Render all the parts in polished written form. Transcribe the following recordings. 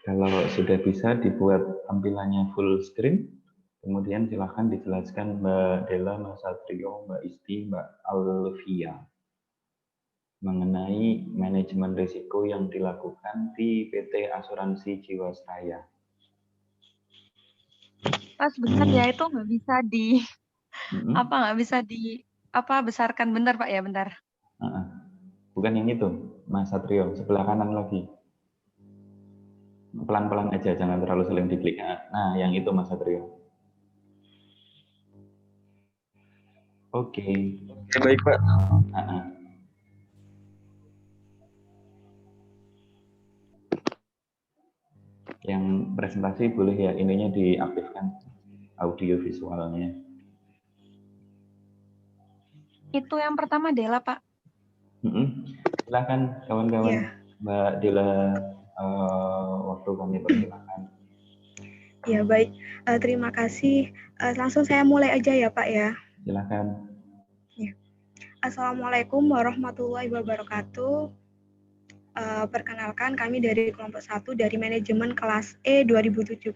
Kalau sudah bisa dibuat tampilannya full screen, kemudian silahkan dijelaskan Mbak Della, Mas Satrio, Mbak Isti, Mbak Alvia mengenai manajemen risiko yang dilakukan di PT Asuransi Jiwasraya. Pas bentar ya, itu nggak bisa besarkan bentar Pak ya, bentar. Bukan yang itu, Mas Satrio, sebelah kanan lagi. Pelan-pelan aja, jangan terlalu sering diklik. Nah, yang itu Mas Satrio. Oke. Ya, baik Pak. Yang presentasi boleh ya, ininya diaktifkan audio visualnya. Itu yang pertama Dela Pak. Silakan kawan-kawan. Yeah. Mbak Dela, waktu kami persilakan. Ya baik, terima kasih. Langsung saya mulai aja ya Pak ya. Silakan. Ya. Assalamualaikum warahmatullahi wabarakatuh. Perkenalkan kami dari kelompok 1 dari manajemen kelas E 2017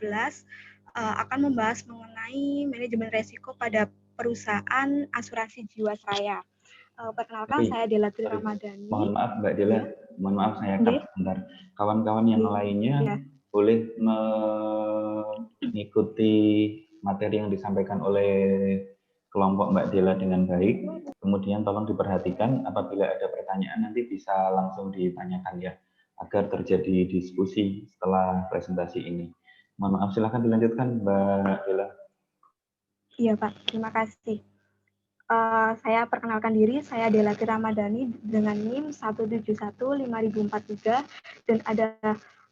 akan membahas mengenai manajemen resiko pada perusahaan asuransi Jiwasraya. Perkenalkan saya Dela Tri Ramadhani. Mohon maaf Mbak Dela, ya. Mohon maaf saya cut sebentar. Kawan-kawan yang lainnya ya. Boleh mengikuti materi yang disampaikan oleh kelompok Mbak Dela dengan baik. Kemudian tolong diperhatikan apabila ada pertanyaan nanti bisa langsung ditanyakan ya, agar terjadi diskusi setelah presentasi ini. Mohon maaf, silakan dilanjutkan Mbak Dela. Iya Pak, terima kasih. Saya perkenalkan diri, saya Dela Tri Ramadhani dengan NIM 1715043 dan ada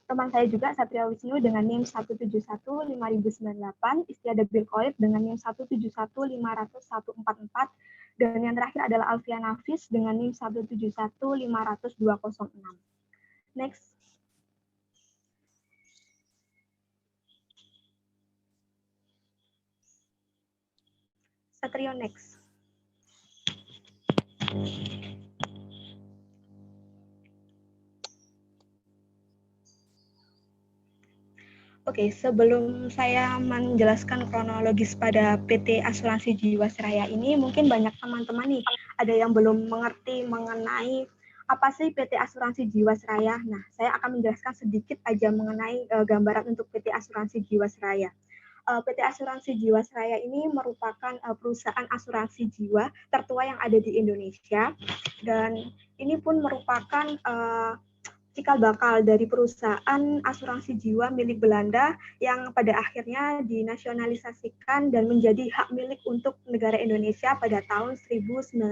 teman saya juga Satria Wisnu dengan NIM 1715098, Istiada Bilkoib dengan NIM 1715014, dan yang terakhir adalah Alfia Nafis dengan NIM 171500206. Next. Satrio next. Oke, sebelum saya menjelaskan kronologis pada PT Asuransi Jiwasraya ini, mungkin banyak teman-teman nih, ada yang belum mengerti mengenai apa sih PT Asuransi Jiwasraya. Nah, saya akan menjelaskan sedikit aja mengenai gambaran untuk PT Asuransi Jiwasraya. PT Asuransi Jiwasraya ini merupakan perusahaan asuransi jiwa tertua yang ada di Indonesia, dan ini pun merupakan cikal bakal dari perusahaan asuransi jiwa milik Belanda yang pada akhirnya dinasionalisasikan dan menjadi hak milik untuk negara Indonesia pada tahun 1960.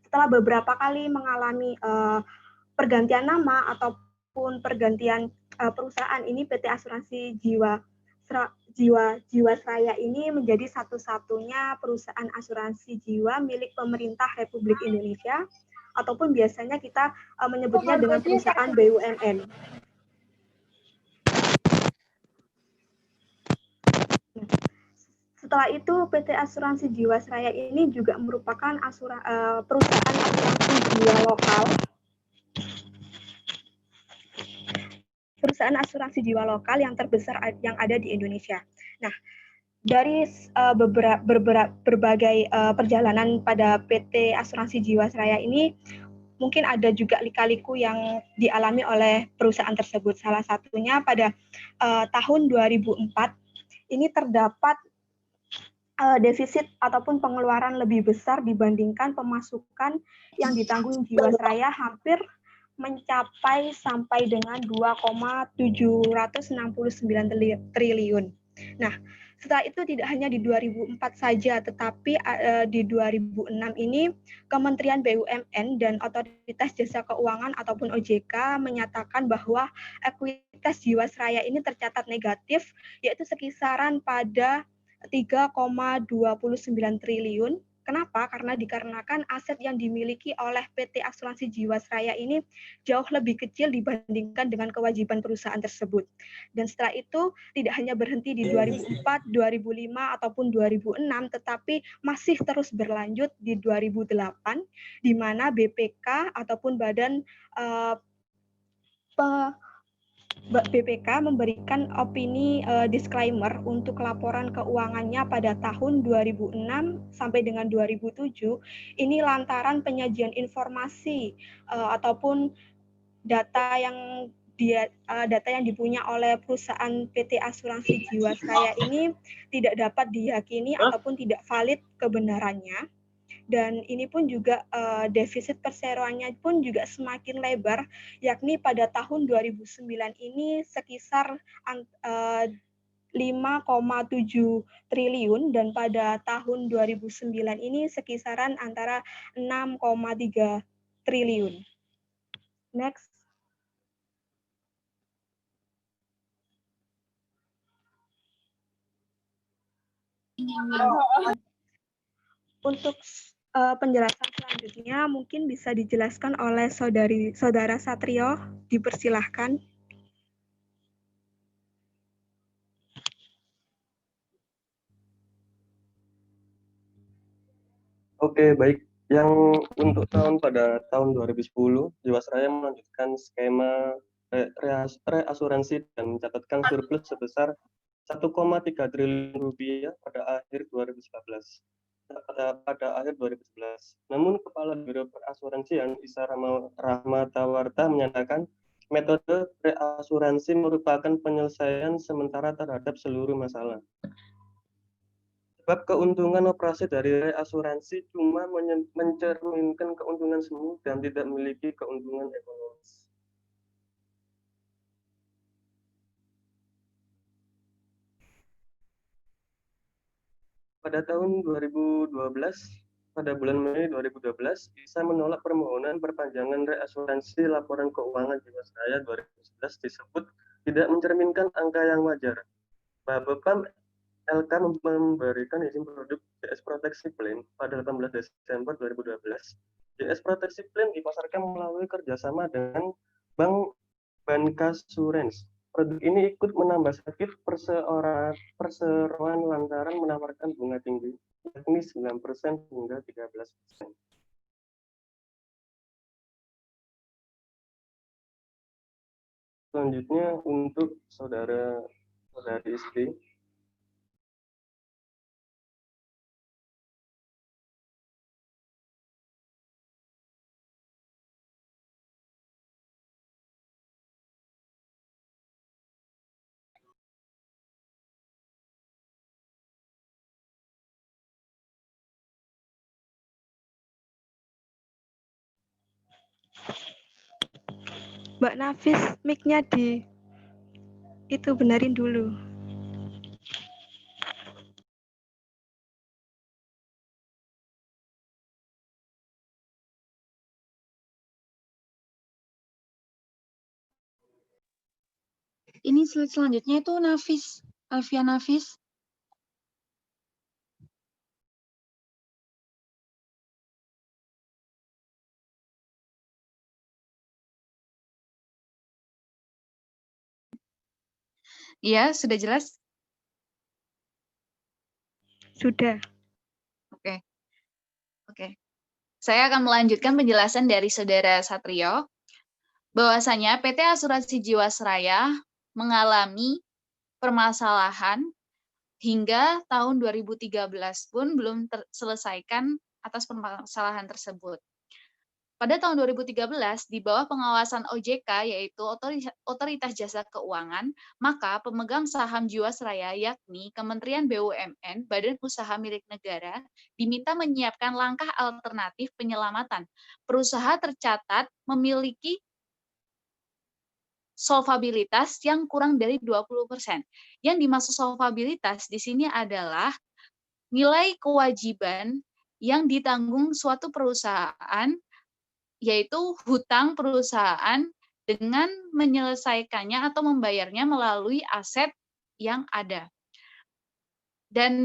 Setelah beberapa kali mengalami pergantian nama ataupun pergantian perusahaan ini, PT Asuransi Jiwasraya ini menjadi satu-satunya perusahaan asuransi jiwa milik pemerintah Republik Indonesia, ataupun biasanya kita menyebutnya dengan perusahaan BUMN. Setelah itu, PT Asuransi Jiwasraya ini juga merupakan perusahaan asuransi jiwa lokal. Perusahaan asuransi jiwa lokal yang terbesar yang ada di Indonesia. Nah, dari berbagai perjalanan pada PT Asuransi Jiwasraya ini, mungkin ada juga lika-liku yang dialami oleh perusahaan tersebut. Salah satunya pada tahun 2004, ini terdapat defisit ataupun pengeluaran lebih besar dibandingkan pemasukan yang ditanggung Jiwasraya, hampir mencapai sampai dengan 2,769 triliun. Nah, setelah itu tidak hanya di 2004 saja, tetapi di 2006 ini Kementerian BUMN dan Otoritas Jasa Keuangan ataupun OJK menyatakan bahwa ekuitas Jiwasraya ini tercatat negatif, yaitu sekisaran pada 3,29 triliun. Kenapa? Dikarenakan aset yang dimiliki oleh PT Asuransi Jiwasraya ini jauh lebih kecil dibandingkan dengan kewajiban perusahaan tersebut. Dan setelah itu tidak hanya berhenti di 2004, 2005 ataupun 2006, tetapi masih terus berlanjut di 2008, di mana BPK ataupun Badan BPK memberikan opini disclaimer untuk laporan keuangannya pada tahun 2006 sampai dengan 2007 ini lantaran penyajian informasi ataupun data yang dipunya oleh perusahaan PT Asuransi Jiwasraya ini tidak dapat diyakini ataupun tidak valid kebenarannya. Dan ini pun juga defisit perseroannya pun juga semakin lebar, yakni pada tahun 2009 ini sekisar 5,7 triliun dan pada tahun 2009 ini sekisaran antara 6,3 triliun. Next. Untuk penjelasan selanjutnya mungkin bisa dijelaskan oleh saudara Satrio, dipersilahkan. Oke, baik. Yang untuk pada tahun 2010, Jiwasraya melanjutkan skema reasuransi dan mencatatkan surplus sebesar 1,3 triliun rupiah pada akhir 2011. Pada akhir 2011. Namun Kepala Biro Perasuransian Isa Rahmatawarta menyatakan metode reasuransi merupakan penyelesaian sementara terhadap seluruh masalah. Sebab keuntungan operasi dari reasuransi cuma mencerminkan keuntungan semu dan tidak memiliki keuntungan ekonomis. Pada tahun 2012, pada bulan Mei 2012, ISA menolak permohonan perpanjangan reasuransi laporan keuangan Jiwasraya 2011 disebut tidak mencerminkan angka yang wajar. Bapepam LK memberikan izin produk JS Proteksi Plan pada 18 Desember 2012. JS Proteksi Plan dipasarkan melalui kerjasama dengan Bank Bancassurance. Produk ini ikut menambah sakit perseroan lantaran menawarkan bunga tinggi, yakni 9% hingga 13%. Selanjutnya untuk saudari istri. Mbak Nafis, mic-nya itu benerin dulu. Ini slide selanjutnya itu Nafis, Alfia Nafis. Iya, sudah jelas? Sudah. Oke. Saya akan melanjutkan penjelasan dari Saudara Satrio, bahwasanya PT Asuransi Jiwasraya mengalami permasalahan hingga tahun 2013 pun belum terselesaikan atas permasalahan tersebut. Pada tahun 2013, di bawah pengawasan OJK, yaitu Otoritas Jasa Keuangan, maka pemegang saham Jiwasraya, yakni Kementerian BUMN, Badan Usaha Milik Negara, diminta menyiapkan langkah alternatif penyelamatan. Perusahaan tercatat memiliki solvabilitas yang kurang dari 20%. Yang dimaksud solvabilitas di sini adalah nilai kewajiban yang ditanggung suatu perusahaan, yaitu hutang perusahaan dengan menyelesaikannya atau membayarnya melalui aset yang ada. Dan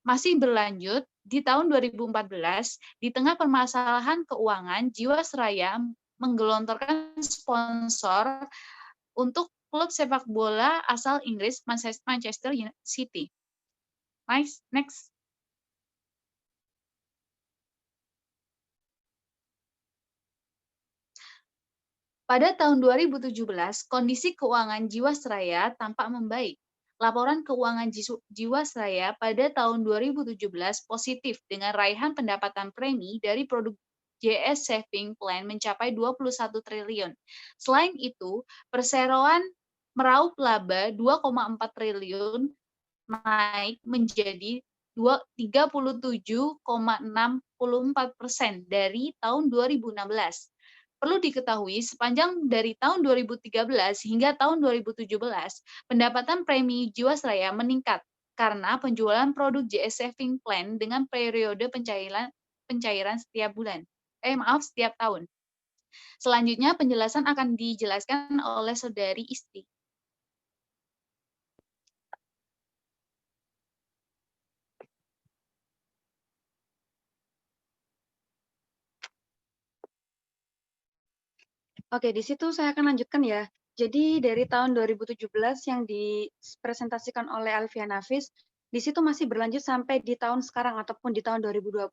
masih berlanjut, di tahun 2014, di tengah permasalahan keuangan, Jiwasraya menggelontorkan sponsor untuk klub sepak bola asal Inggris Manchester City. Next. Pada tahun 2017, kondisi keuangan Jiwasraya tampak membaik. Laporan keuangan Jiwasraya pada tahun 2017 positif dengan raihan pendapatan premi dari produk JS Saving Plan mencapai 21 triliun. Selain itu, perseroan meraup laba 2,4 triliun naik menjadi 37,64% dari tahun 2016. Perlu diketahui, sepanjang dari tahun 2013 hingga tahun 2017, pendapatan premi Jiwasraya meningkat karena penjualan produk JS Saving Plan dengan periode pencairan setiap bulan. Setiap tahun. Selanjutnya penjelasan akan dijelaskan oleh Saudari Isti. Oke, di situ saya akan lanjutkan ya. Jadi dari tahun 2017 yang dipresentasikan oleh Alfian Hafiz, di situ masih berlanjut sampai di tahun sekarang ataupun di tahun 2020.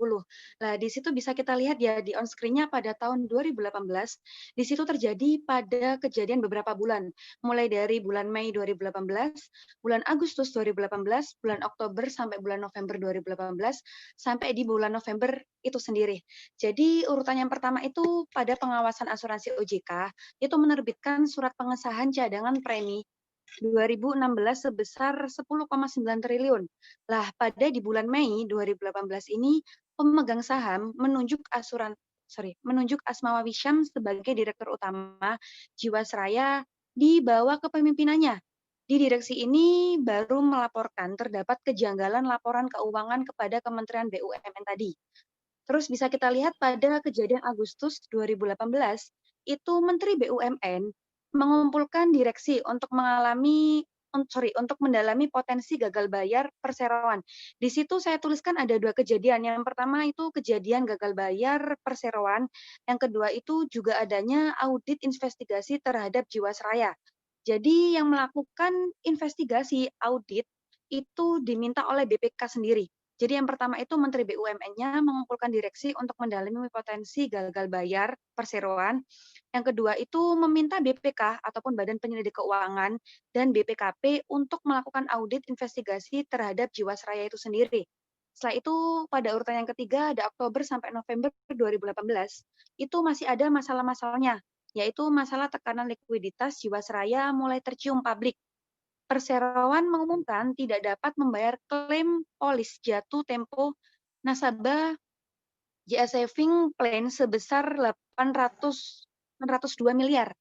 Nah, di situ bisa kita lihat ya di on screen-nya pada tahun 2018, di situ terjadi pada kejadian beberapa bulan, mulai dari bulan Mei 2018, bulan Agustus 2018, bulan Oktober sampai bulan November 2018, sampai di bulan November itu sendiri. Jadi urutan yang pertama itu pada pengawasan asuransi OJK, itu menerbitkan surat pengesahan cadangan premi 2016 sebesar 10,9 triliun. Lah, pada di bulan Mei 2018 ini, pemegang saham menunjuk Asmawa Wisham sebagai Direktur Utama Jiwasraya di bawah kepemimpinannya. Di direksi ini baru melaporkan terdapat kejanggalan laporan keuangan kepada Kementerian BUMN tadi. Terus bisa kita lihat pada kejadian Agustus 2018, itu Menteri BUMN mengumpulkan direksi untuk untuk mendalami potensi gagal bayar perseroan. Di situ saya tuliskan ada dua kejadian. Yang pertama itu kejadian gagal bayar perseroan. Yang kedua itu juga adanya audit investigasi terhadap Jiwasraya. Jadi yang melakukan investigasi audit itu diminta oleh BPK sendiri. Jadi yang pertama itu Menteri BUMN-nya mengumpulkan direksi untuk mendalami potensi gagal bayar perseroan. Yang kedua itu meminta BPK ataupun Badan Penyelidik Keuangan dan BPKP untuk melakukan audit investigasi terhadap Jiwasraya itu sendiri. Setelah itu pada urutan yang ketiga ada Oktober sampai November 2018 itu masih ada masalah-masalahnya, yaitu masalah tekanan likuiditas Jiwasraya mulai tercium publik. Perseroan mengumumkan tidak dapat membayar klaim polis jatuh tempo nasabah JS Saving Plan sebesar 802 miliar.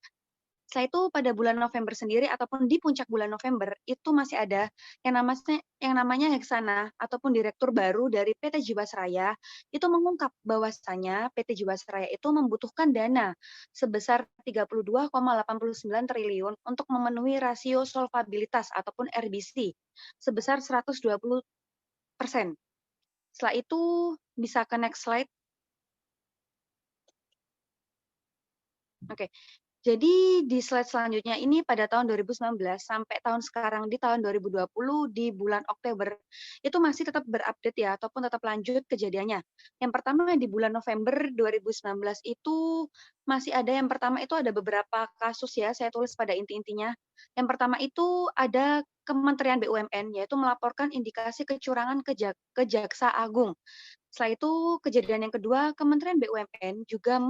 Setelah itu pada bulan November sendiri ataupun di puncak bulan November itu masih ada yang namanya Heksana ataupun direktur baru dari PT Jiwasraya itu mengungkap bahwasanya PT Jiwasraya itu membutuhkan dana sebesar 32,89 triliun untuk memenuhi rasio solvabilitas ataupun RBC sebesar 120%. Setelah itu bisa ke next slide. Oke. Jadi di slide selanjutnya ini pada tahun 2019 sampai tahun sekarang di tahun 2020 di bulan Oktober itu masih tetap berupdate ya ataupun tetap lanjut kejadiannya. Yang pertama di bulan November 2019 itu masih ada yang pertama itu ada beberapa kasus ya saya tulis pada inti-intinya. Yang pertama itu ada Kementerian BUMN yaitu melaporkan indikasi kecurangan ke Jaksa Agung. Setelah itu kejadian yang kedua Kementerian BUMN juga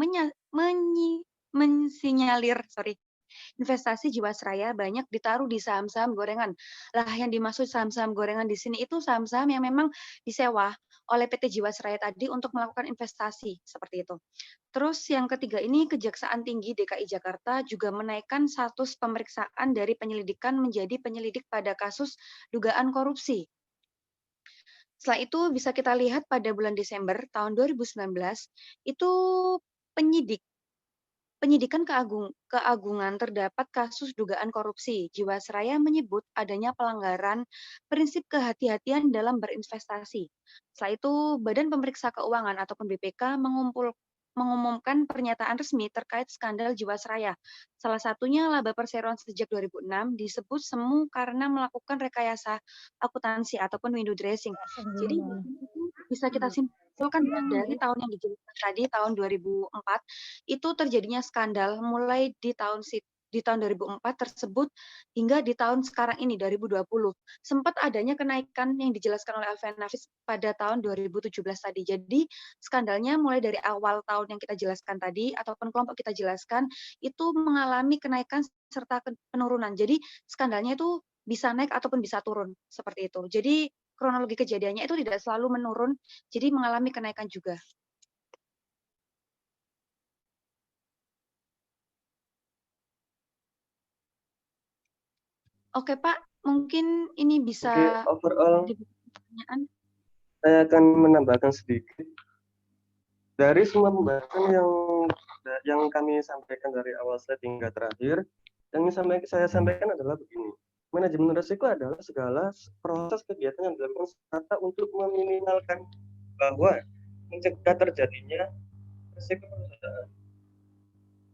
mensinyalir investasi Jiwasraya banyak ditaruh di saham-saham gorengan. Lah yang dimaksud saham-saham gorengan di sini itu saham-saham yang memang disewa oleh PT Jiwasraya tadi untuk melakukan investasi seperti itu. Terus yang ketiga ini Kejaksaan Tinggi DKI Jakarta juga menaikkan status pemeriksaan dari penyelidikan menjadi penyelidik pada kasus dugaan korupsi. Setelah itu bisa kita lihat pada bulan Desember tahun 2019 itu penyidikan keagungan terdapat kasus dugaan korupsi. Jiwasraya menyebut adanya pelanggaran prinsip kehati-hatian dalam berinvestasi. Setelah itu, Badan Pemeriksa Keuangan ataupun BPK mengumumkan pernyataan resmi terkait skandal Jiwasraya. Salah satunya laba perseroan sejak 2006 disebut semu karena melakukan rekayasa akuntansi ataupun window dressing. Jadi itu bisa kita simpulkan dari tahun yang dijelaskan tadi, tahun 2004, itu terjadinya skandal mulai di tahun 2004 tersebut hingga di tahun sekarang ini 2020 sempat adanya kenaikan yang dijelaskan oleh Alfian Nafis pada tahun 2017 tadi. Jadi skandalnya mulai dari awal tahun yang kita jelaskan tadi ataupun kelompok kita jelaskan itu mengalami kenaikan serta penurunan. Jadi skandalnya itu bisa naik ataupun bisa turun seperti itu. Jadi kronologi kejadiannya itu tidak selalu menurun, jadi mengalami kenaikan juga. Oke Pak, mungkin ini bisa overall pertanyaan. saya akan menambahkan sedikit dari semua pembahasan yang kami sampaikan dari awal slide hingga terakhir. Yang saya sampaikan adalah begini, manajemen risiko adalah segala proses kegiatan yang dilakukan serta untuk meminimalkan bahwa mencegah terjadinya risiko perusahaan.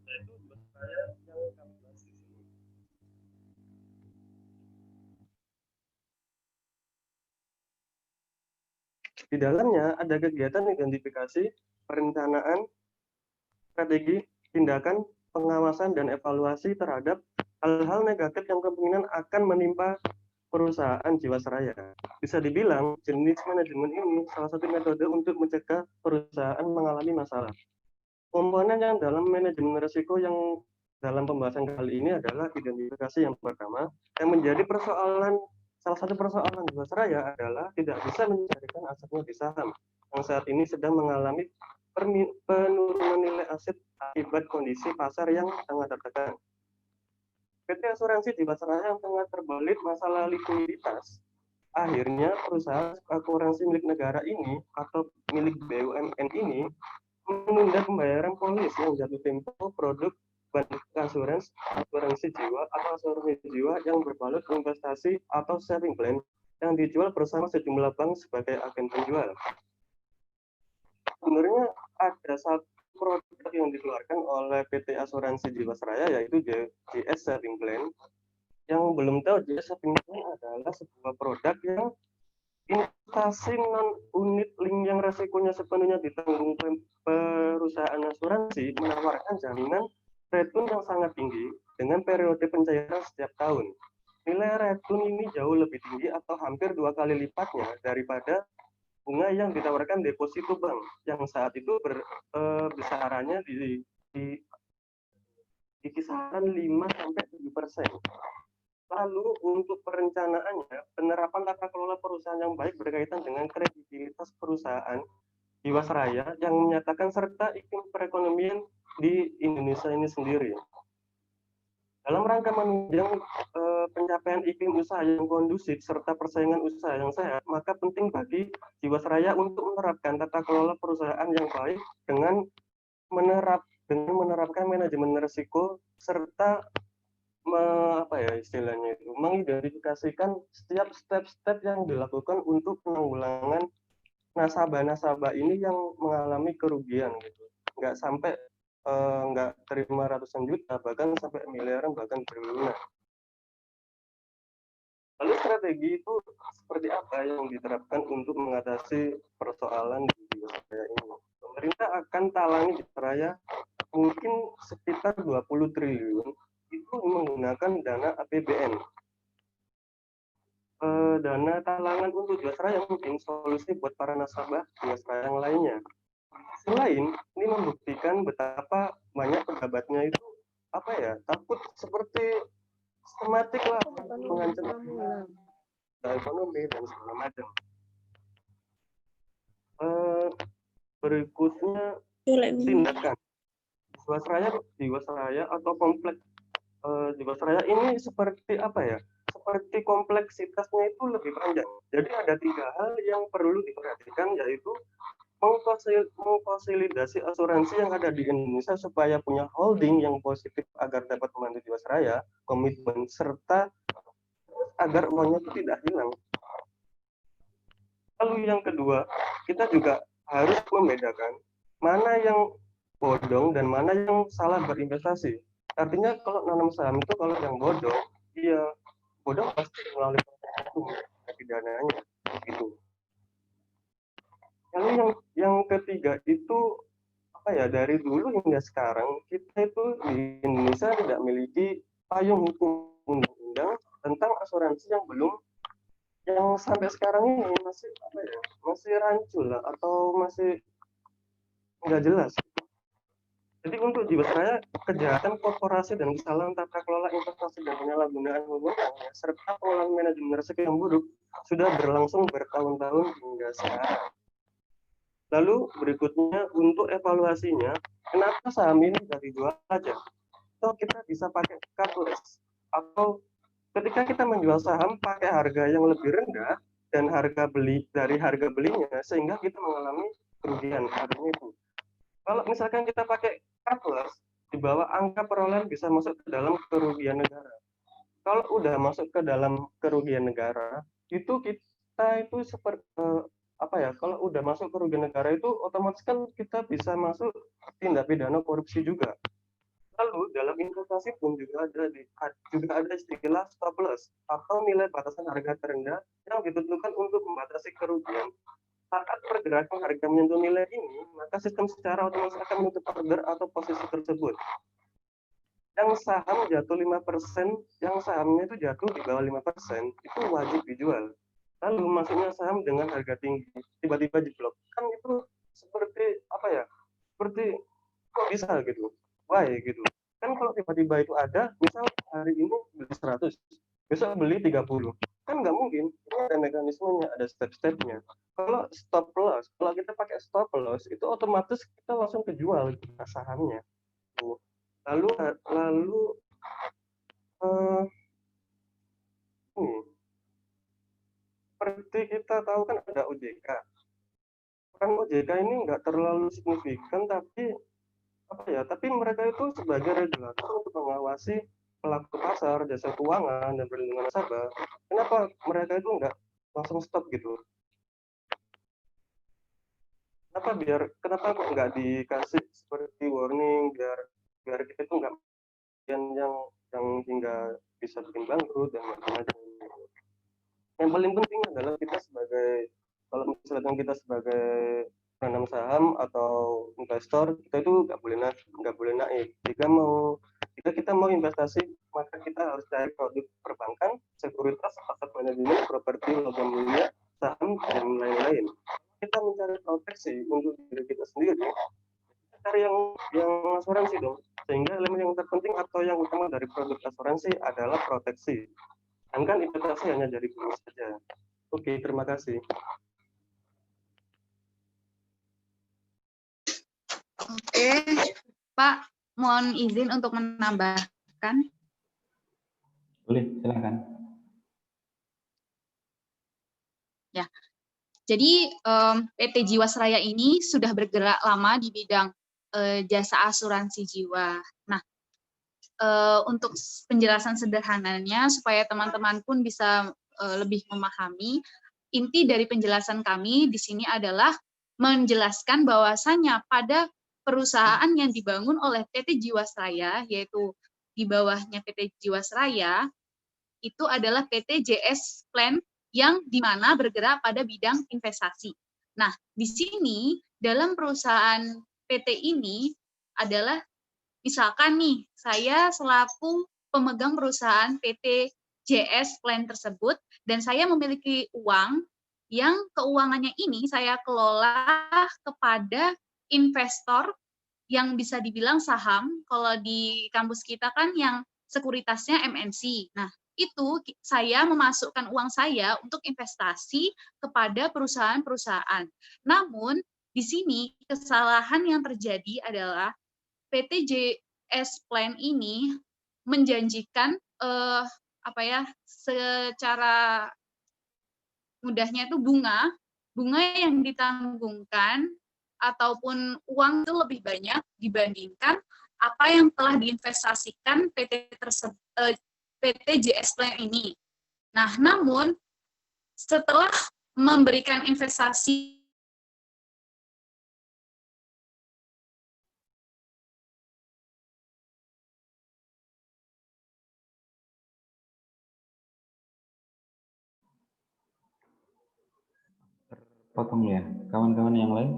Itu menurut saya yang kami bahas di sini. Di dalamnya ada kegiatan identifikasi, perencanaan, strategi, tindakan, pengawasan, dan evaluasi terhadap hal-hal negatif yang kemungkinan akan menimpa perusahaan Jiwasraya. Bisa dibilang, jenis manajemen ini salah satu metode untuk mencegah perusahaan mengalami masalah. Komponen yang dalam manajemen risiko yang dalam pembahasan kali ini adalah identifikasi yang pertama, yang menjadi salah satu persoalan Jiwasraya adalah tidak bisa mencarikan asetnya di saham, yang saat ini sedang mengalami penurunan nilai aset akibat kondisi pasar yang sangat tertekan. PT Asuransi Jiwasraya yang tengah terbelit masalah likuiditas. Akhirnya perusahaan asuransi milik negara ini atau milik BUMN ini menunda pembayaran polis yang jatuh tempo produk asuransi jiwa atau asuransi jiwa yang berbalut investasi atau saving plan yang dijual bersama sejumlah bank sebagai agen penjual. Sebenarnya ada satu produk yang dikeluarkan oleh PT Asuransi Jiwasraya yaitu JS Saving Plan. Yang belum tahu, JS Saving Plan adalah sebuah produk yang investasi non-unit link yang resikonya sepenuhnya ditanggung perusahaan asuransi menawarkan jaminan return yang sangat tinggi dengan periode pencairan setiap tahun. Nilai return ini jauh lebih tinggi atau hampir 2 kali lipatnya daripada bunga yang ditawarkan deposito bank yang saat itu besarannya di kisaran 5-7%. Lalu untuk perencanaannya, penerapan tata kelola perusahaan yang baik berkaitan dengan kredibilitas perusahaan Jiwasraya yang menyatakan serta iklim perekonomian di Indonesia ini sendiri. Dalam rangka menunjang pencapaian iklim usaha yang kondusif serta persaingan usaha yang sehat, maka penting bagi Jiwasraya untuk menerapkan tata kelola perusahaan yang baik dengan menerapkan manajemen risiko serta mengidentifikasikan setiap step-step yang dilakukan untuk penanggulangan nasabah-nasabah ini yang mengalami kerugian gitu. Nggak sampai nggak terima ratusan juta, bahkan sampai miliaran, bahkan triliunan. Lalu strategi itu seperti apa yang diterapkan untuk mengatasi persoalan di Jiwasraya ini? Pemerintah akan talangi Jiwasraya mungkin sekitar 20 triliun itu menggunakan dana APBN. Dana talangan untuk Jiwasraya mungkin solusi buat para nasabah Jiwasraya yang lainnya. Selain ini membuktikan betapa banyak pejabatnya itu takut seperti sistematik lah mengancam ekonomi dan segala macam. Berikutnya tindakan Jiwasraya atau kompleks Jiwasraya ini seperti seperti kompleksitasnya itu lebih panjang. Jadi ada 3 hal yang perlu diperhatikan, yaitu mengfasilitasi asuransi yang ada di Indonesia supaya punya holding yang positif agar dapat membantu Jiwasraya, komitmen, serta agar uangnya itu tidak hilang. Lalu yang kedua, kita juga harus membedakan mana yang bodong dan mana yang salah berinvestasi. Artinya kalau nanam saham itu kalau yang bodong, iya bodong pasti melalui proses hukum pidananya gitu. Lalu yang ketiga itu apa ya, dari dulu hingga sekarang kita itu di Indonesia tidak memiliki payung hukum undang-undang tentang asuransi yang sampai sekarang ini masih apa ya, masih rancu lah atau masih nggak jelas. Jadi untuk Jiwasraya, kejahatan korporasi dan kesalahan tata kelola investasi dan penyalahgunaan wewenang serta pengolahan manajemen resiko yang buruk sudah berlangsung bertahun-tahun hingga sekarang. Lalu berikutnya untuk evaluasinya, kenapa saham ini nggak dijual aja? Atau kita bisa pakai catalyst, atau ketika kita menjual saham pakai harga yang lebih rendah dan harga belinya sehingga kita mengalami kerugian artinya itu. Kalau misalkan kita pakai catalyst, di bawah angka perolehan bisa masuk ke dalam kerugian negara. Kalau udah masuk ke dalam kerugian negara, itu kita itu seperti apa ya? Kalau udah masuk kerugian negara itu otomatis kan kita bisa masuk tindak pidana korupsi juga. Lalu dalam investasi pun juga ada istilah stop loss atau nilai batasan harga terendah yang ditentukan untuk membatasi kerugian. Saat pergerakan harga menyentuh nilai ini, maka sistem secara otomatis akan menutup order atau posisi tersebut. Yang saham jatuh 5%, yang sahamnya itu jatuh di bawah 5%, itu wajib dijual. Lalu masuknya saham dengan harga tinggi, tiba-tiba jeblok. Kan itu seperti apa ya? Seperti kok bisa gitu? Why gitu? Kan kalau tiba-tiba itu ada, misal hari ini beli 100, besok beli 30. Kan nggak mungkin. Ini ada mekanismenya, ada step-stepnya. Kalau stop loss, kalau kita pakai stop loss, itu otomatis kita langsung kejual sahamnya. Lalu seperti kita tahu kan ada OJK. Kan OJK ini nggak terlalu signifikan, tapi apa ya? Tapi mereka itu sebagai regulator untuk mengawasi pelaku pasar, jasa keuangan dan perlindungan nasabah. Kenapa mereka itu nggak langsung stop gitu? Kenapa kok nggak dikasih seperti warning biar kita itu nggak yang hingga bisa bikin bangkrut dan macam-macam. Yang paling penting adalah kita kalau misalkan kita sebagai penanam saham atau investor, kita itu nggak boleh naik. Jika kita mau investasi, maka kita harus cari produk perbankan, sekuritas, aset manajemen, properti, logam mulia, saham dan lain-lain. Kita mencari proteksi untuk diri kita sendiri, kita cari yang asuransi dong. Sehingga elemen yang terpenting atau yang utama dari produk asuransi adalah proteksi. Sedangkan investasi hanya jadi bonus saja. Oke, terima kasih. Oke, Pak, mohon izin untuk menambahkan. Boleh, silakan. Ya, jadi PT Jiwasraya ini sudah bergerak lama di bidang jasa asuransi jiwa. Nah, untuk penjelasan sederhananya supaya teman-teman pun bisa lebih memahami, inti dari penjelasan kami di sini adalah menjelaskan bahwasannya pada perusahaan yang dibangun oleh PT Jiwasraya, yaitu di bawahnya PT Jiwasraya, itu adalah PT JS Plan yang dimana bergerak pada bidang investasi. Nah, di sini dalam perusahaan PT ini adalah misalkan nih, saya selaku pemegang perusahaan PT JS Plan tersebut, dan saya memiliki uang yang keuangannya ini saya kelola kepada investor yang bisa dibilang saham. Kalau di kampus kita kan yang sekuritasnya MNC. Nah, itu saya memasukkan uang saya untuk investasi kepada perusahaan-perusahaan. Namun, di sini kesalahan yang terjadi adalah PT JS Plan ini menjanjikan secara mudahnya itu bunga yang ditanggungkan ataupun uang itu lebih banyak dibandingkan apa yang telah diinvestasikan PT JS Plan ini. Nah, namun setelah memberikan investasi potong ya. Kawan-kawan yang lain?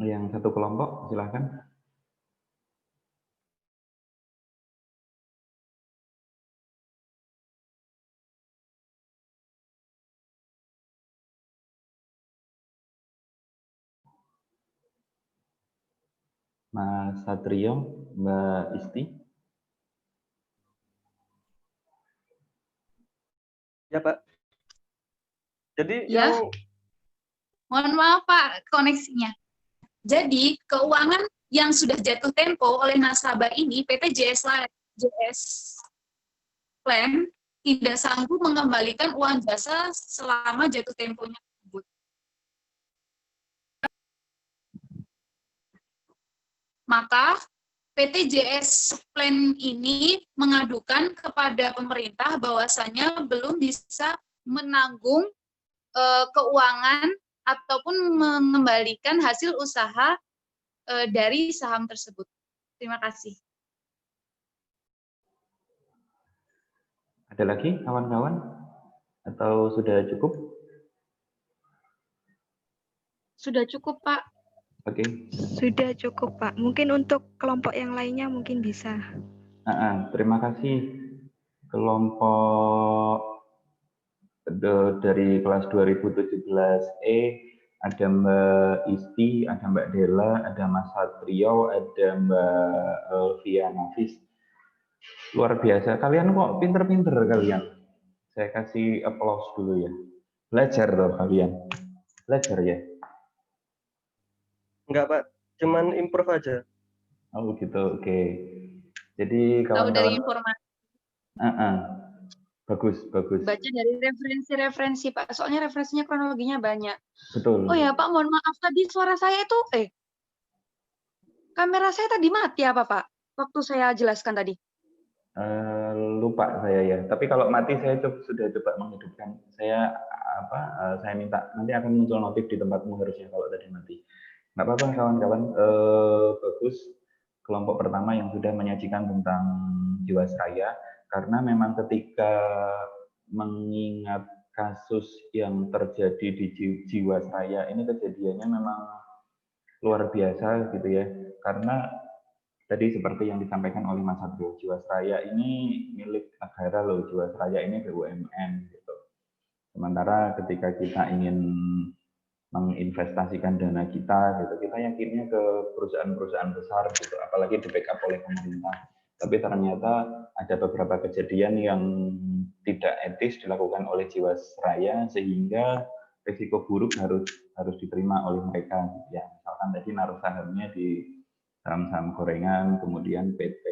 Yang satu kelompok, silahkan. Mas Satrio, Mbak Isti. Ya, Pak. Jadi Ya. yang Mohon maaf Pak, koneksinya. Jadi keuangan yang sudah jatuh tempo oleh nasabah ini, PT JS Plan tidak sanggup mengembalikan uang jasa selama jatuh temponya tersebut. Maka PT JS Plan ini mengadukan kepada pemerintah bahwasanya belum bisa menanggung keuangan ataupun mengembalikan hasil usaha dari saham tersebut. Terima kasih. Ada lagi kawan-kawan? Atau sudah cukup? Sudah cukup, Pak. Oke. Sudah cukup, Pak. Mungkin untuk kelompok yang lainnya mungkin bisa. Terima kasih kelompok dari kelas 2017E, ada Mbak Isti, ada Mbak Della, ada Mas Satrio, ada Mbak Elvia Nafis. Luar biasa, kalian kok pinter-pinter kalian. Saya kasih applause dulu ya. Belajar loh kalian. Belajar ya? enggak, Pak. Cuman improve aja. Oh gitu, oke. Jadi Tahu dari kawan-kawan, informasi. bagus, bagus. Baca dari referensi-referensi, Pak. Soalnya referensinya kronologinya banyak. Betul. Oh ya, Pak, mohon maaf tadi suara saya itu, kamera saya tadi mati apa, Pak? Waktu saya jelaskan tadi. Lupa saya ya. Tapi kalau mati saya sudah coba menghidupkan. Saya saya minta nanti akan muncul notif di tempatmu harusnya kalau tadi mati. Nggak apa-apa kawan-kawan. Bagus kelompok pertama yang sudah menyajikan tentang Jiwasraya karena memang ketika mengingat kasus yang terjadi di Jiwasraya ini kejadiannya memang luar biasa gitu ya. Karena tadi seperti yang disampaikan oleh Mas Satrio, Jiwasraya ini milik negara loh, Jiwasraya ini BUMN gitu. Sementara ketika kita ingin menginvestasikan dana kita gitu, kita yakinnya ke perusahaan-perusahaan besar gitu, apalagi di backup oleh pemerintah. Tapi ternyata ada beberapa kejadian yang tidak etis dilakukan oleh Jiwasraya sehingga risiko buruk harus diterima oleh mereka. Ya, misalkan tadi naruh sahamnya di saham-saham gorengan, kemudian PT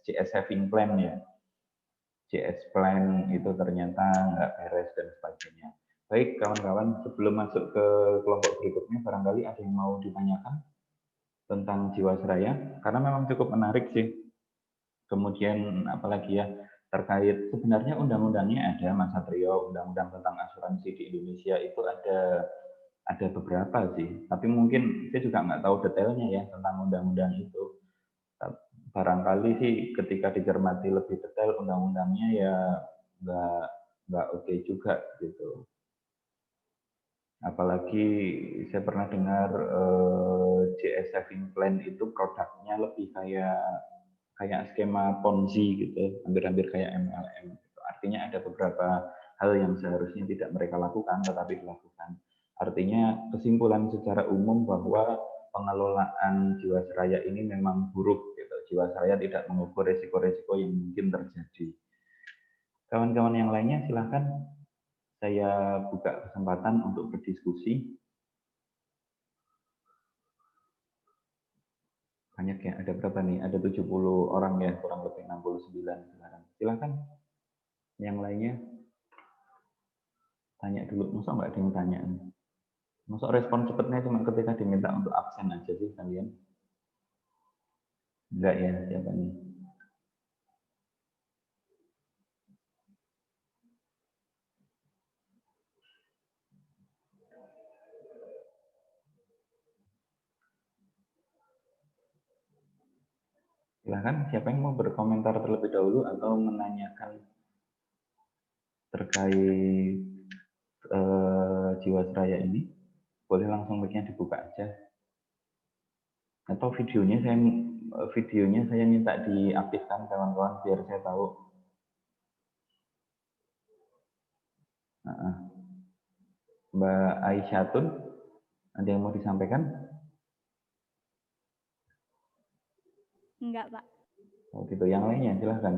JS Saving Plan ya, JS Plan itu ternyata nggak beres dan sebagainya. Baik kawan-kawan, sebelum masuk ke kelompok berikutnya, barangkali ada yang mau ditanyakan tentang Jiwasraya, karena memang cukup menarik sih. Kemudian apalagi ya, terkait sebenarnya undang-undangnya ada, Mas Satrio, undang-undang tentang asuransi di Indonesia itu ada beberapa sih, tapi mungkin saya juga nggak tahu detailnya ya tentang undang-undang itu. Barangkali sih ketika dicermati lebih detail undang-undangnya ya nggak oke juga gitu. Apalagi saya pernah dengar JS Saving Plan itu produknya lebih kayak skema Ponzi gitu, hampir-hampir kayak MLM. Gitu. Artinya ada beberapa hal yang seharusnya tidak mereka lakukan tetapi dilakukan. Artinya kesimpulan secara umum bahwa pengelolaan Jiwasraya ini memang buruk. Gitu. Jiwasraya tidak mengukur risiko-risiko yang mungkin terjadi. Kawan-kawan yang lainnya silahkan saya buka kesempatan untuk berdiskusi. Banyak ya, ada berapa nih? Ada 70 orang ya, kurang lebih 69 sekarang. Silahkan yang lainnya. Tanya dulu, masa nggak ada yang tanya? Masa respon cepatnya cuma ketika diminta untuk absen aja sih kalian? Enggak ya, siapa nih? Silahkan, siapa yang mau berkomentar terlebih dahulu atau menanyakan terkait Jiwasraya ini, boleh langsung mic-nya dibuka aja. Atau videonya saya minta diaktifkan kawan-kawan biar saya tahu. Mbak Aisyatun, ada yang mau disampaikan? Enggak, Pak. Oh gitu, yang lainnya silahkan.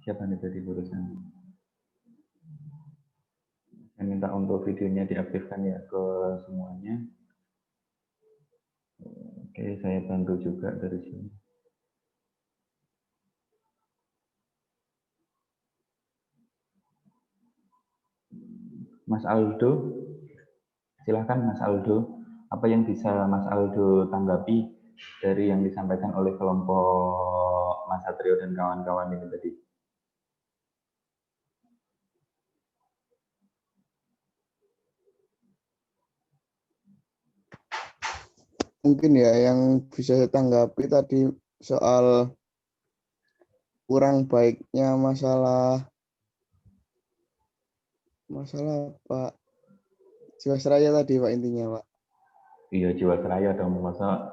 Siapa nih tadi barusan? Saya minta untuk videonya diaktifkan ya ke semuanya. Oke, saya bantu juga dari sini. Mas Aldo, silahkan Mas Aldo. Apa yang bisa Mas Aldo tanggapi dari yang disampaikan oleh kelompok Mas Satrio dan kawan-kawan ini tadi? Mungkin ya yang bisa saya tanggapi tadi soal kurang baiknya masalah Pak Jiwasraya tadi Pak intinya Pak. Iya, Jiwasraya dong, masa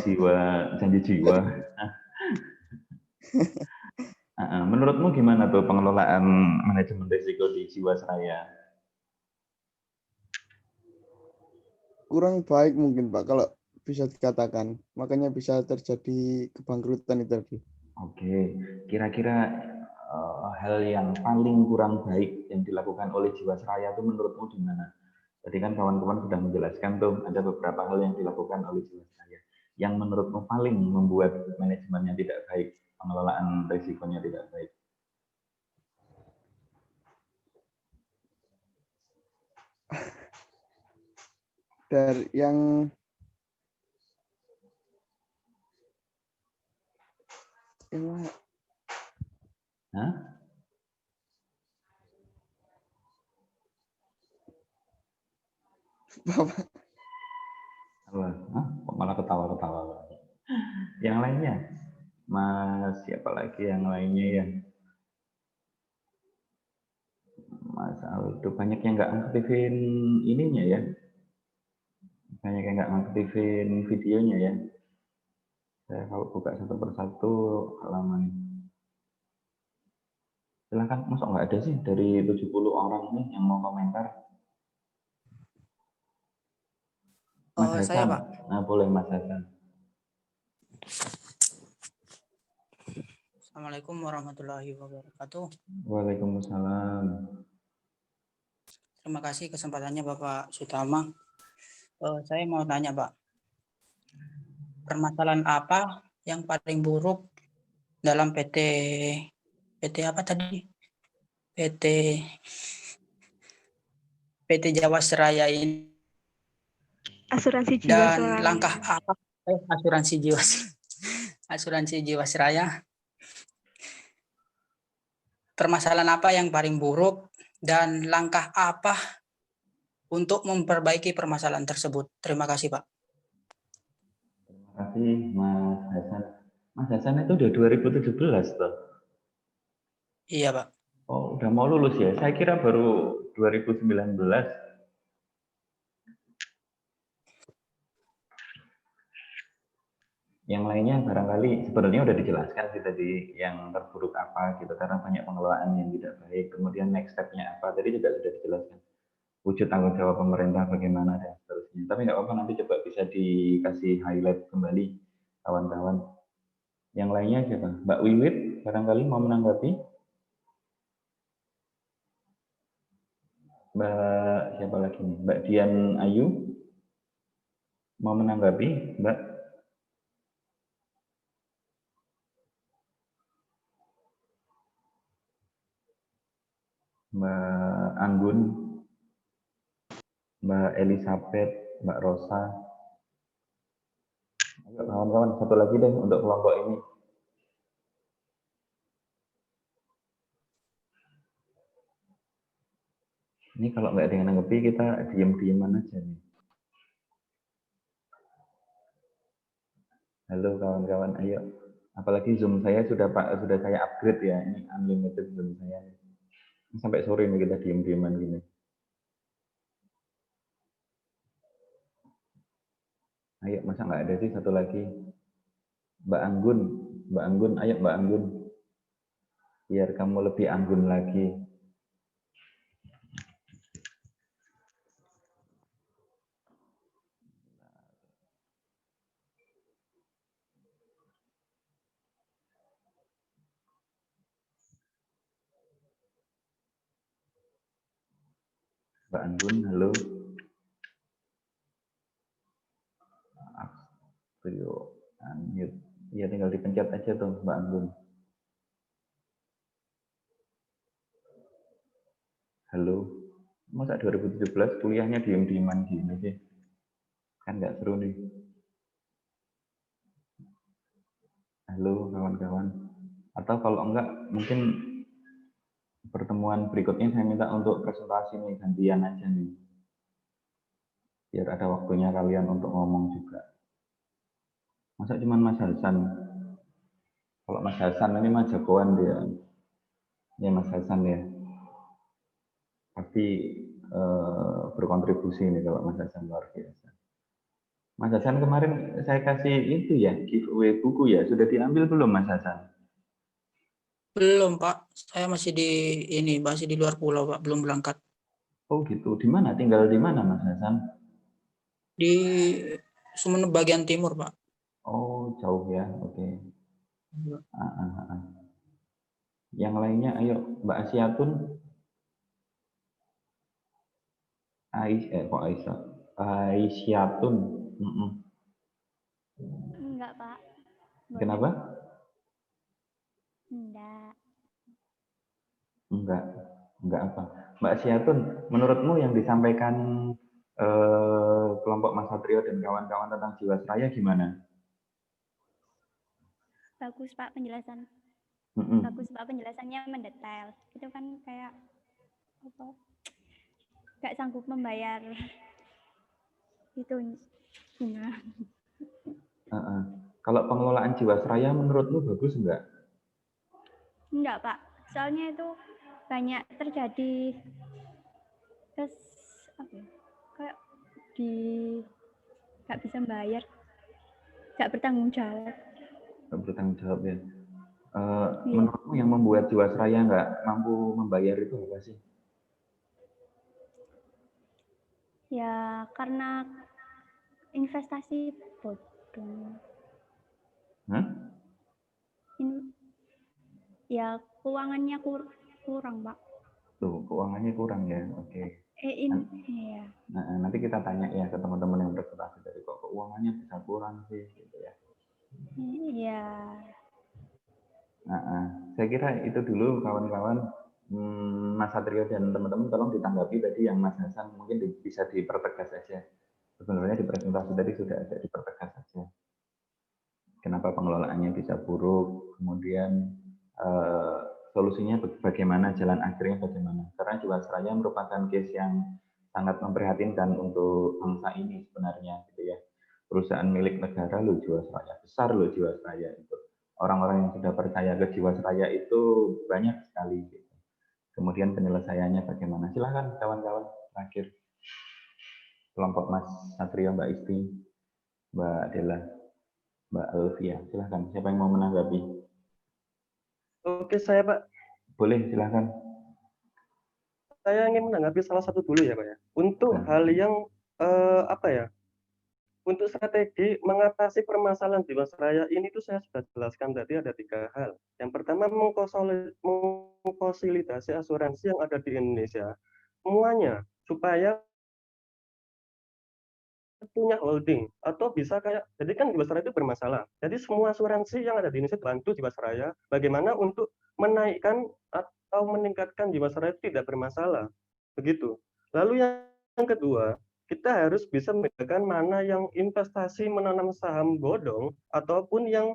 jiwa, janji jiwa. Menurutmu gimana tuh pengelolaan manajemen risiko di Jiwasraya? Kurang baik mungkin Pak kalau bisa dikatakan. Makanya bisa terjadi kebangkrutan itu tadi. Oke, kira-kira hal yang paling kurang baik yang dilakukan oleh Jiwasraya itu menurutmu di mana? Tadi kan kawan-kawan sudah menjelaskan tuh ada beberapa hal yang dilakukan oleh Jiwasraya yang menurutmu paling membuat manajemennya tidak baik, pengelolaan risikonya tidak baik. Dari yang Hah? Bapak. Hah? Kok malah ketawa-ketawa? Yang lainnya? Mas, siapa lagi yang lainnya ya? Mas Aldo, banyak yang nggak aktifin ininya ya? Banyak yang nggak aktifin videonya ya? Saya kalau buka satu persatu halaman. Silahkan, masuk nggak ada sih dari 70 orang nih yang mau komentar? Mas Hasan, Saya, Pak. Nah, boleh Mas Hasan. Assalamualaikum warahmatullahi wabarakatuh. Waalaikumsalam. Terima kasih kesempatannya Bapak Sutama. Saya mau tanya Pak, permasalahan apa yang paling buruk dalam PT apa tadi? PT Jiwasraya ini Asuransi dan Jiwasraya. langkah apa asuransi Jiwasraya? Permasalahan apa yang paling buruk dan langkah apa untuk memperbaiki permasalahan tersebut? Terima kasih Pak. Terima kasih Mas Hasan. Mas Hasan itu udah 2017 tuh. Iya Pak. Oh, udah mau lulus ya? Saya kira baru 2019. Yang lainnya barangkali sebenarnya udah dijelaskan sih tadi yang terburuk apa gitu karena banyak pengelolaan yang tidak baik. Kemudian next step-nya apa? Tadi juga sudah dijelaskan. Wujud tanggung jawab pemerintah bagaimana dan seterusnya. Tapi nggak apa-apa, nanti coba bisa dikasih highlight kembali kawan-kawan. Yang lainnya siapa? Mbak Wiwit barangkali mau menanggapi? Mbak siapa lagi nih? Mbak Dian Ayu mau menanggapi, Mbak? Mbak Anggun, Mbak Elizabeth, Mbak Rosa. Ayo kawan-kawan, satu lagi deh untuk kelompok ini. Ini kalau nggak ada yang nanggepi, kita diem-dieman aja nih. Halo kawan-kawan, ayo. Apalagi Zoom saya sudah saya upgrade ya. Ini unlimited Zoom saya. Sampai sore nih kita diem-dieman gini. Ayo, masa nggak ada sih satu lagi? Mbak Anggun, ayo Mbak Anggun. Biar kamu lebih anggun lagi. Mbak Anggun, halo. Video unmute. Ya tinggal dipencet aja tuh Mbak Anggun. Halo. Masa 2017 kuliahnya diem-dieman gini sih? Kan nggak seru nih. Halo kawan-kawan. Atau kalau enggak, mungkin pertemuan berikutnya saya minta untuk presentasi nih, gantian aja nih. Biar ada waktunya kalian untuk ngomong juga. Masa cuma Mas Hasan? Kalau Mas Hasan ini Mas jagoan dia. Ya Mas Hasan ya. Pasti berkontribusi nih kalau Mas Hasan luar biasa. Mas Hasan kemarin saya kasih itu ya, giveaway buku ya. Sudah diambil belum Mas Hasan? Belum, Pak. Saya masih masih di luar pulau, Pak. Belum berangkat. Oh gitu. Di mana? Tinggal di mana Mas Hasan? Di Sumeneb bagian timur, Pak. Oh, jauh ya. Oke. Yang lainnya, ayo Mbak Asyatun. Kok Aisyah? Aisyatun. Enggak, Pak. Boleh. Kenapa? Enggak apa? Mbak Asyatun, menurutmu yang disampaikan kelompok Mas Satrio dan kawan-kawan tentang Jiwasraya gimana? Bagus, Pak, penjelasan. Bagus, Pak, penjelasannya mendetail. Itu kan kayak apa? Nggak sanggup membayar itu bunga. Kalau pengelolaan Jiwasraya menurutmu bagus enggak? Enggak, Pak. Soalnya itu banyak terjadi kayak nggak bisa bayar, nggak bertanggung jawab. Nggak bertanggung jawab ya. Menurutmu yang membuat Jiwasraya nggak mampu membayar itu apa sih? Ya karena investasi bodong. Ya keuangannya kurang, Pak. Tuh, keuangannya kurang ya. Oke. Iya. Nah, nanti kita tanya ya ke teman-teman yang berprestasi dari kok keuangannya bisa kurang sih gitu ya. Iya. Saya kira itu dulu kawan-kawan. Mas Satrio dan teman-teman tolong ditanggapi tadi yang Mas Hasan mungkin bisa dipertegas aja. Sebenarnya di presentasi tadi sudah ada, dipertegas saja. Kenapa pengelolaannya bisa buruk, kemudian solusinya bagaimana, jalan akhirnya bagaimana. Karena Jiwasraya merupakan case yang sangat memprihatinkan untuk bangsa ini sebenarnya, gitu ya. Perusahaan milik negara loh Jiwasraya, besar loh Jiwasraya itu. Orang-orang yang sudah percaya ke Jiwasraya itu banyak sekali. Gitu. Kemudian penyelesaiannya bagaimana? Silahkan kawan-kawan terakhir. Kelompok Mas Satrio, Mbak Isti, Mbak Dela, Mbak Alfia, silahkan. Siapa yang mau menanggapi? Oke, saya Pak. Boleh, silahkan. Saya ingin menanggapi salah satu dulu ya Pak ya. Untuk hal yang untuk strategi mengatasi permasalahan Jiwasraya ini tuh saya sudah jelaskan tadi ada 3 hal. Yang pertama mengkonsolidasi asuransi yang ada di Indonesia semuanya supaya punya holding atau bisa kayak jadi kan Jiwasraya itu bermasalah. Jadi semua asuransi yang ada di Indonesia bantu Jiwasraya bagaimana untuk menaikkan atau meningkatkan Jiwasraya tidak bermasalah. Begitu. Lalu yang kedua, kita harus bisa membedakan mana yang investasi menanam saham bodong ataupun yang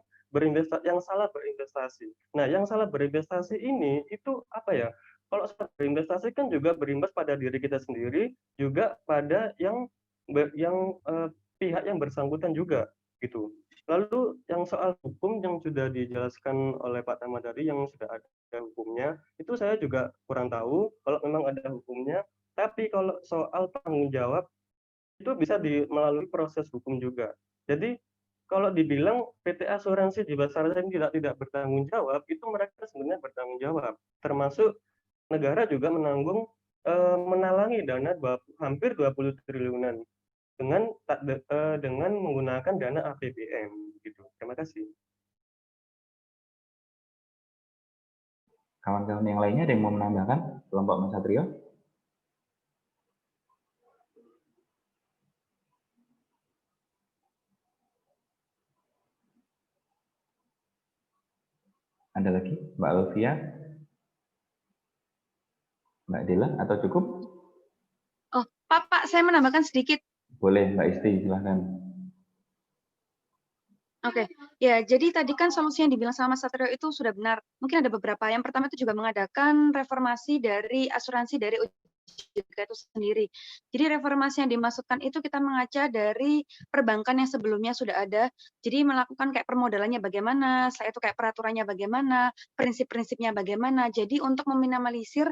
salah berinvestasi. Nah, yang salah berinvestasi ini itu apa ya? kalau berinvestasi kan juga berimbas pada diri kita sendiri, juga pada pihak yang bersangkutan juga gitu. Lalu yang soal hukum yang sudah dijelaskan oleh Pak Tama tadi, yang sudah ada hukumnya, itu saya juga kurang tahu kalau memang ada hukumnya. Tapi kalau soal tanggung jawab itu bisa melalui proses hukum juga. Jadi kalau dibilang PT Asuransi Jiwasraya ini tidak bertanggung jawab, itu mereka sebenarnya bertanggung jawab. Termasuk negara juga menalangi dana hampir 20 triliunan dengan menggunakan dana APBN gitu. Terima kasih. Kawan-kawan yang lainnya ada yang mau menambahkan? Kelompok Mas Satrio? Ada lagi? Mbak Alfia? Mbak Dela, atau cukup? Oh, Pak, saya menambahkan sedikit. Boleh, Mbak Isti, silahkan. Oke, ya jadi tadi kan solusi yang dibilang sama Mas Satrio itu sudah benar. Mungkin ada beberapa. Yang pertama itu juga mengadakan reformasi dari asuransi dari OJK itu sendiri. Jadi reformasi yang dimaksudkan itu kita mengaca dari perbankan yang sebelumnya sudah ada. Jadi melakukan kayak permodalannya bagaimana, setelah itu kayak peraturannya bagaimana, prinsip-prinsipnya bagaimana. Jadi untuk meminimalisir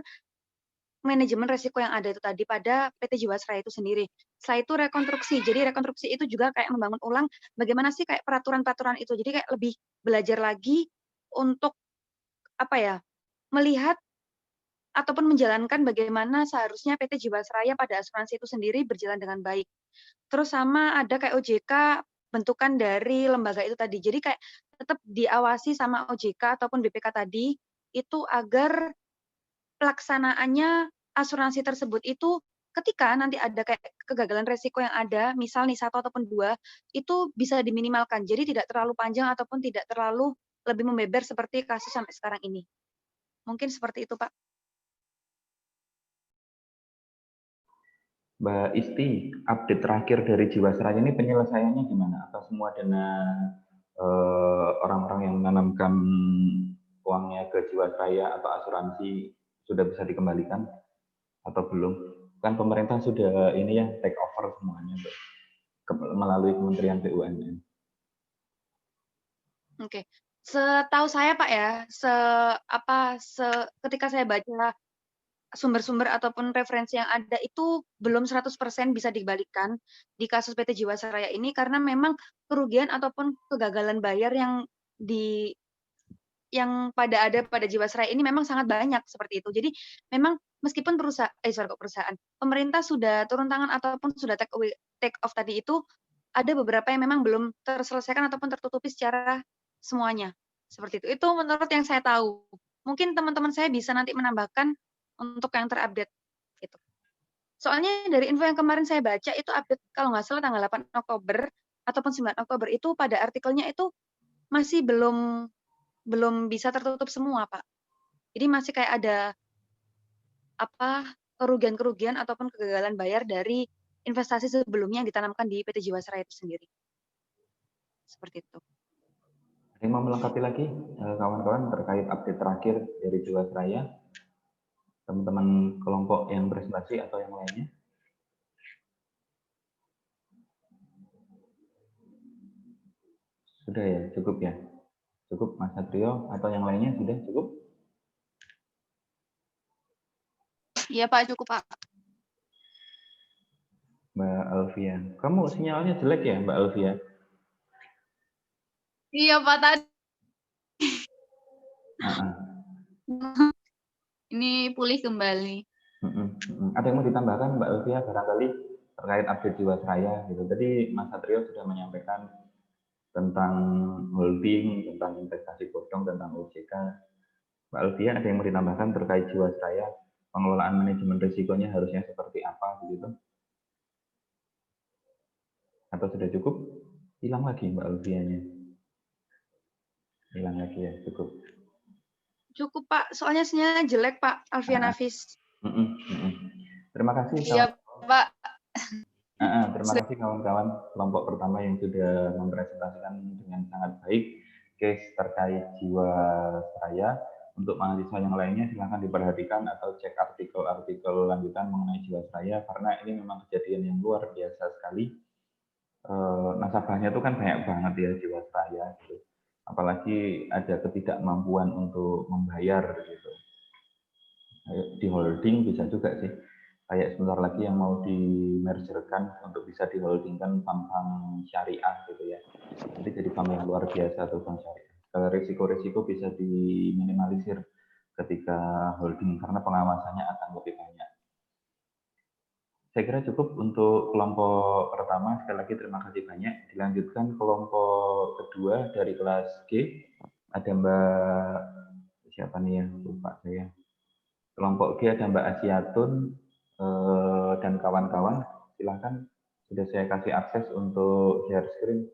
manajemen resiko yang ada itu tadi pada PT Jiwasraya itu sendiri. Setelah itu rekonstruksi. Jadi rekonstruksi itu juga kayak membangun ulang bagaimana sih kayak peraturan-peraturan itu. Jadi kayak lebih belajar lagi untuk apa ya? Melihat ataupun menjalankan bagaimana seharusnya PT Jiwasraya pada asuransi itu sendiri berjalan dengan baik. Terus sama ada kayak OJK bentukan dari lembaga itu tadi. Jadi kayak tetap diawasi sama OJK ataupun BPK tadi itu agar pelaksanaannya asuransi tersebut itu ketika nanti ada kayak kegagalan resiko yang ada, misal nih 1 ataupun 2, itu bisa diminimalkan. Jadi tidak terlalu panjang ataupun tidak terlalu lebih membeber seperti kasus sampai sekarang ini. Mungkin seperti itu, Pak. Mbak Isti, update terakhir dari Jiwasraya ini penyelesaiannya gimana? Apa semua dana orang-orang yang menanamkan uangnya ke Jiwasraya atau asuransi sudah bisa dikembalikan atau belum? Kan pemerintah sudah ini ya take over semuanya melalui Kementerian BUMN. Oke. Setahu saya Pak ya, ketika saya baca sumber-sumber ataupun referensi yang ada itu belum 100% bisa dikembalikan di kasus PT Jiwasraya ini karena memang kerugian ataupun kegagalan bayar yang ada pada Jiwasraya ini memang sangat banyak seperti itu. Jadi memang meskipun perusahaan, pemerintah sudah turun tangan ataupun sudah take off tadi itu, ada beberapa yang memang belum terselesaikan ataupun tertutupi secara semuanya. Seperti itu. Itu menurut yang saya tahu. Mungkin teman-teman saya bisa nanti menambahkan untuk yang terupdate. Gitu. Soalnya dari info yang kemarin saya baca itu update kalau nggak salah tanggal 8 Oktober ataupun 9 Oktober itu pada artikelnya itu masih belum bisa tertutup semua, Pak. Jadi masih kayak ada kerugian-kerugian ataupun kegagalan bayar dari investasi sebelumnya yang ditanamkan di PT Jiwasraya itu sendiri. Seperti itu. Ada yang mau melengkapi lagi kawan-kawan terkait update terakhir dari Jiwasraya? Teman-teman kelompok yang presentasi atau yang lainnya? Sudah ya, cukup ya? Cukup Mas Satrio atau yang lainnya sudah cukup? Iya Pak, cukup Pak. Mbak Alfia, kamu sinyalnya jelek ya Mbak Alfia? Iya Pak tadi. Ini pulih kembali. Ada yang mau ditambahkan Mbak Alfia barangkali terkait update Jiwasraya gitu. Tadi Mas Satrio sudah menyampaikan tentang holding, tentang investasi bodong, tentang OJK. Mbak Alfia ada yang mau ditambahkan terkait Jiwasraya, pengelolaan manajemen risikonya harusnya seperti apa begitu? Atau sudah cukup? Hilang lagi Mbak Alfianya. Hilang lagi ya, cukup. Cukup Pak, soalnya sinyalnya jelek Pak, Alfia Nafis. Terima kasih. Iya Pak. Terima kasih kawan-kawan kelompok pertama yang sudah mempresentasikan dengan sangat baik case terkait Jiwasraya Untuk mahasiswa yang lainnya silahkan diperhatikan atau cek artikel-artikel lanjutan mengenai Jiwasraya, karena ini memang kejadian yang luar biasa sekali. Nasabahnya itu kan banyak banget ya Jiwasraya gitu. Apalagi ada ketidakmampuan untuk membayar gitu. Di holding bisa juga sih. Kayak sebentar lagi yang mau di-mergerkan untuk bisa di-holdingkan bank-bank syariah gitu ya. Nanti jadi bank yang luar biasa tuh bank syariah. Risiko-risiko bisa diminimalisir ketika holding karena pengawasannya akan lebih banyak. Saya kira cukup untuk kelompok pertama. Sekali lagi terima kasih banyak. Dilanjutkan kelompok kedua dari kelas G. Ada Mbak siapa nih ya? Lupa saya. Kelompok G ada Mbak Asiatun dan kawan-kawan. Silahkan, sudah saya kasih akses untuk share screen.